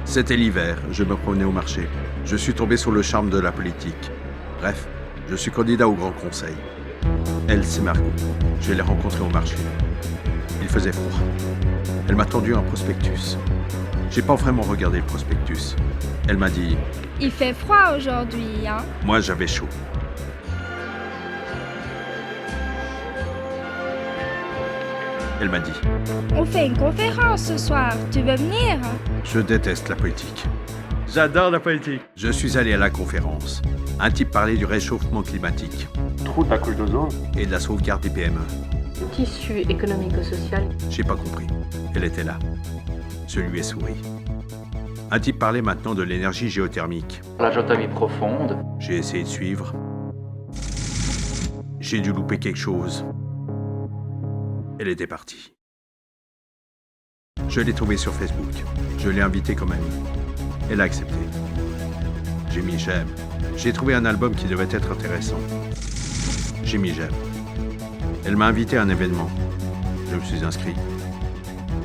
C'était l'hiver, je me promenais au marché. Je suis tombé sur le charme de la politique. Bref, je suis candidat au Grand Conseil. Elle, c'est Margot. Je l'ai rencontrée au marché. Il faisait froid. Elle m'a tendu un prospectus. J'ai pas vraiment regardé le prospectus. Elle m'a dit... Il fait froid aujourd'hui, hein? Moi, j'avais chaud. Elle m'a dit... On fait une conférence ce soir, tu veux venir? Je déteste la politique. J'adore la politique. Je suis allé à la conférence. Un type parlait du réchauffement climatique Trou de la couche d'ozone. et de la sauvegarde des PME. Le tissu économico-social. J'ai pas compris. Elle était là. Je lui ai souri. Un type parlait maintenant de l'énergie géothermique. La géothermie profonde. J'ai essayé de suivre. J'ai dû louper quelque chose. Elle était partie. Je l'ai trouvée sur Facebook. Je l'ai invitée comme amie. Elle a accepté. J'ai mis j'aime. J'ai trouvé un album qui devait être intéressant. J'ai mis j'aime. Elle m'a invité à un événement. Je me suis inscrit.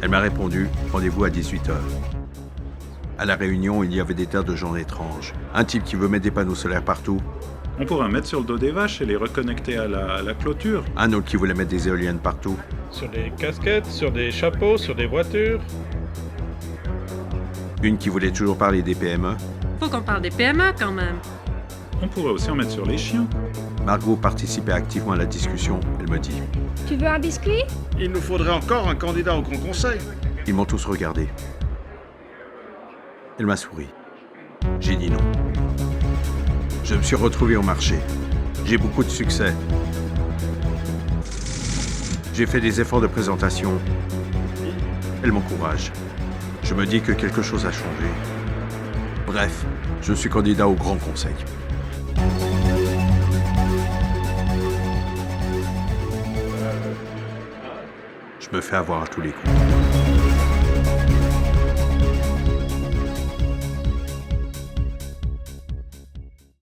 Elle m'a répondu, rendez-vous à 18h. À la réunion, il y avait des tas de gens étranges. Un type qui veut mettre des panneaux solaires partout. On pourrait mettre sur le dos des vaches et les reconnecter à la clôture. Un autre qui voulait mettre des éoliennes partout. Sur des casquettes, sur des chapeaux, sur des voitures. Une qui voulait toujours parler des PME. Faut qu'on parle des PME quand même. On pourrait aussi en mettre sur les chiens. Margot participait activement à la discussion. Elle me dit... Tu veux un biscuit? Il nous faudrait encore un candidat au Grand Conseil. Ils m'ont tous regardé. Elle m'a souri. J'ai dit non. Je me suis retrouvé au marché. J'ai beaucoup de succès. J'ai fait des efforts de présentation. Elle m'encourage. Je me dis que quelque chose a changé. Bref, je suis candidat au Grand Conseil. Je me fais avoir à tous les coups.